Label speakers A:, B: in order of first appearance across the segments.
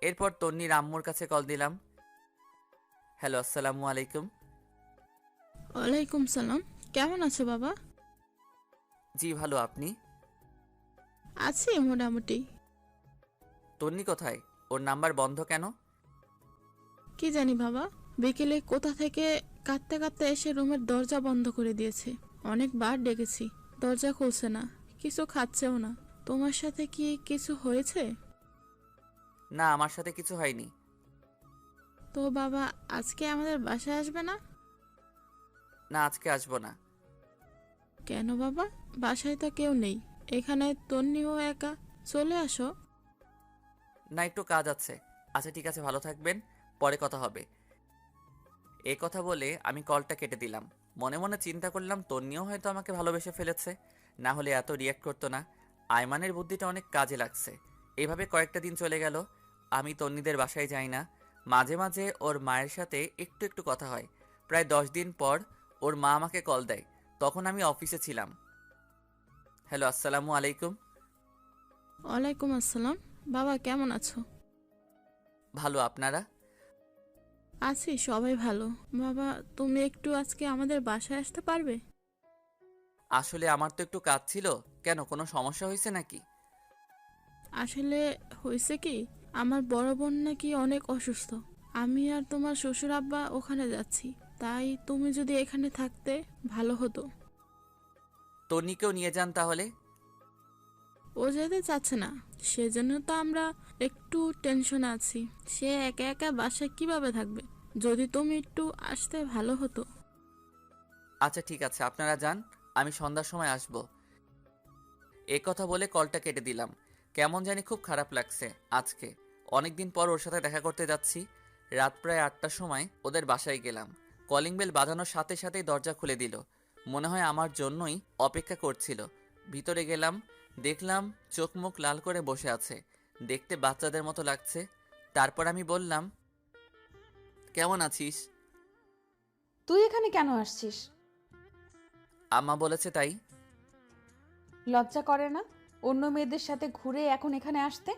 A: এরপর তন্নির আম্মুর কাছে কল দিলাম। হ্যালো, আসসালামু আলাইকুম।
B: ওয়ালাইকুম সালাম। কেমন আছো বাবা?
A: জি ভালো, আপনি?
B: আছি মোটামুটি।
A: তন্নি কোথায়? ওর নাম্বার বন্ধ কেন?
B: কি জানি বাবা, বিকেলে কোথা থেকে কাঁদতে কাঁদতে এসে রুমের দরজা বন্ধ করে দিয়েছে। অনেকবার ডেকেছি, দরজা খুলছে না, কিছু খাচ্ছেও না। তোমার সাথে কি কিছু হয়েছে?
A: না, আমার সাথে কিছু হয়নি।
B: তো বাবা, আজকে আমাদের বাসায় আসবে না?
A: না, আজকে আসবো না।
B: কেন বাবা? বাসায় তো কেউ নেই, এখানে তন্নিও একা। চলে আসো।
A: না, একটু কাজ আছে। আচ্ছা ঠিক আছে, ভালো থাকবেন, পরে কথা হবে। এই কথা বলে আমি কলটা কেটে দিলাম। মনে মনে চিন্তা করলাম তন্নিও হয়তো আমাকে ভালোবেসে ফেলেছে, না হলে এত রিয়াক্ট করতো না। আয়মানের বুদ্ধিটা অনেক কাজে লাগছে। এভাবে কয়েকটা দিন চলে গেল। আমি তন্নিদের বাসায় যাই না। মাঝে মাঝে ওর মায়ের সাথে একটু একটু কথা হয়। প্রায় 10 দিন পর ওর মা আমাকে কল দেয়। তখন আমি অফিসে ছিলাম। হ্যালো, আসসালামু আলাইকুম।
B: ওয়ালাইকুম আসসালাম। বাবা কেমন আছো?
A: ভালো, আপনারা?
B: আছি, সবাই ভালো। বাবা, তুমি একটু আজকে আমাদের বাসায় আসতে পারবে?
A: আসলে আমার তো একটু কাজ ছিল। কেন, কোনো সমস্যা হয়েছে নাকি?
B: আসলে হয়েছে কি, আমার বড় বোন নাকি অনেক অসুস্থ। আমি আর তোমার শ্বশুর আব্বা ওখানে যাচ্ছি। তাই তুমি যদি এখানে থাকতে ভালো হতো।
A: তন্নিকেও নিয়ে যান তাহলে।
B: ও যেতে চাচ্ছে না, সেজন্য তো আমরা একটু টেনশনে আছি। সে একা একা বাসায় কিভাবে থাকবে? যদি তুমি একটু আসতে ভালো হতো।
A: আচ্ছা ঠিক আছে, আপনারা যান, আমি সন্ধ্যার সময় আসব। এ কথা বলে কলটা কেটে দিলাম। কেমন জানি খুব খারাপ লাগছে আজকে। অনেকদিন পর ওর সাথে দেখা করতে যাচ্ছি। রাত প্রায় 8টার সময় ওদের বাসায় গেলাম। কলিং বেল বাজানোর সাথে সাথেই দরজা খুলে দিল। মনে হয় আমার জন্যই অপেক্ষা করছিল। ভিতরে গেলাম, দেখলাম চোখ মুখ লাল করে বসে আছে। দেখতে বাচ্চাদের মতো লাগছে। তারপর আমি বললাম, কেমন আছিস?
C: তুই এখানে কেন আসছিস?
A: আম্মা বলেছে তাই।
C: লজ্জা করে না অন্য মেয়েদের সাথে ঘুরে এখন এখানে আসতে?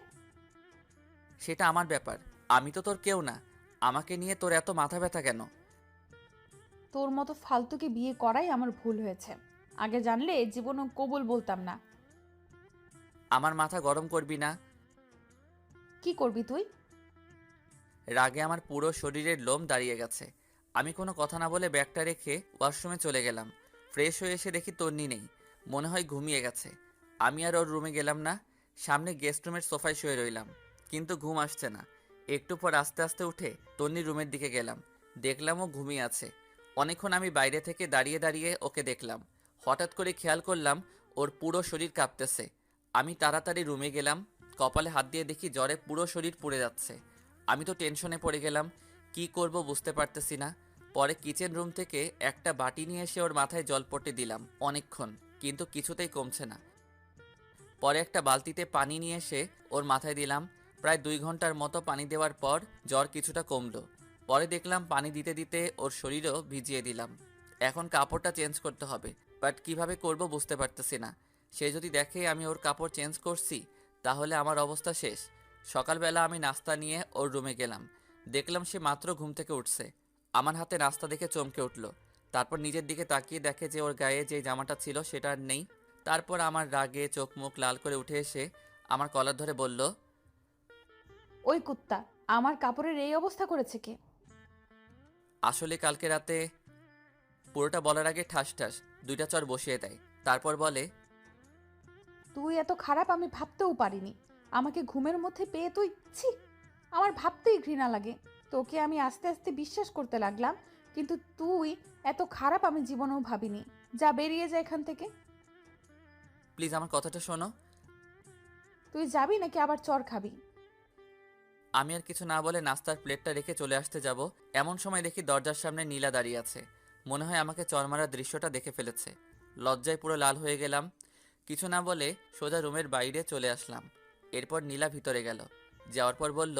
A: সেটা আমার ব্যাপার। আমি তো তোর কেউ না। আমাকে নিয়ে তোর এত মাথা ব্যথা কেন?
C: তোর মতো ফালতুকে বিয়ে করাই আমার ভুল হয়েছে। আগে জানলে জীবনও কবুল বলতাম না।
A: আমার মাথা গরম করবি না।
C: কি করবি তুই?
A: রাগে আমার পুরো শরীরের লোম দাঁড়িয়ে গেছে। আমি কোনো কথা না বলে ব্যাগটা রেখে ওয়াশরুমে চলে গেলাম। ফ্রেশ হয়ে এসে দেখি তন্নি নেই। মনে হয় ঘুমিয়ে গেছে। আমি আর ওর রুমে গেলাম না। সামনে গেস্ট রুমের সোফায় শুয়ে রইলাম, কিন্তু ঘুম আসছে না। একটু পর আস্তে আস্তে উঠে তন্নির রুমের দিকে গেলাম। দেখলাম ও ঘুমিয়ে আছে। অনেকক্ষণ আমি বাইরে থেকে দাঁড়িয়ে দাঁড়িয়ে ওকে দেখলাম। হঠাৎ করে খেয়াল করলাম ওর পুরো শরীর কাঁপতেছে। আমি তাড়াতাড়ি রুমে গেলাম। কপালে হাত দিয়ে দেখি জ্বরে পুরো শরীর পুড়ে যাচ্ছে। আমি তো টেনশনে পড়ে গেলাম, কি করব বুঝতে পারতেছি না। পরে কিচেন রুম থেকে একটা বাটি নিয়ে এসে ওর মাথায় জলপট্টি দিলাম অনেকক্ষণ, কিন্তু কিছুতেই কমছে না। পরে একটা বালতিতে পানি নিয়ে এসে ওর মাথায় দিলাম। প্রায় 2 ঘন্টার মতো পানি দেওয়ার পর জ্বর কিছুটা কমলো। পরে দেখলাম পানি দিতে দিতে ওর শরীরও ভিজিয়ে দিলাম। এখন কাপড়টা চেঞ্জ করতে হবে, বাট কিভাবে করব বুঝতে পারতেছি না। সে যদি দেখে আমি ওর কাপড় চেঞ্জ করছি, তাহলে আমার অবস্থা শেষ। সকালবেলা আমি নাস্তা নিয়ে ওর রুমে গেলাম। দেখলাম সে মাত্র ঘুম থেকে উঠছে। আমার হাতে নাস্তা দেখে চমকে উঠল। তারপর নিজের দিকে তাকিয়ে দেখে যে ওর গায়ে যে জামাটা ছিল সেটা আর নেই। তারপর আমার রাগে চোখ মুখ লাল করে উঠে এসে আমার কলার ধরে বলল,
C: ওই কুত্তা, আমার কাপড়ের এই অবস্থা করেছে কে?
A: আসলে কালকে রাতে। পুরোটা বলার আগে ঠাস ঠাস 2টা চর বসিয়ে দেয়। তারপর বলে,
C: তুই এত খারাপ আমি ভাবতেও পারিনি। আমাকে ঘুমের মধ্যে পেয়ে তুই ছি! আমার ভাবতেই ঘৃণা লাগে। তোকে আমি আস্তে আস্তে বিশ্বাস করতে লাগলাম, কিন্তু তুই এত খারাপ আমি জীবনেও ভাবিনি। যা, বেরিয়ে যা এখান থেকে।
A: প্লিজ আমার কথাটা শোনো।
C: তুই যাবি নাকি আবার চর খাবি?
A: আমি আর কিছু না বলে নাস্তার প্লেটটা রেখে চলে আসতে যাব, এমন সময় দেখি দরজার সামনে নীলা দাঁড়িয়ে আছে। মনে হয় আমাকে চর মারার দৃশ্যটা দেখে ফেলেছে। লজ্জায় পুরো লাল হয়ে গেলাম। কিছু না বলে সোজা রুমের বাইরে চলে আসলাম। এরপর নীলা ভিতরে গেল। যাওয়ার পর বলল,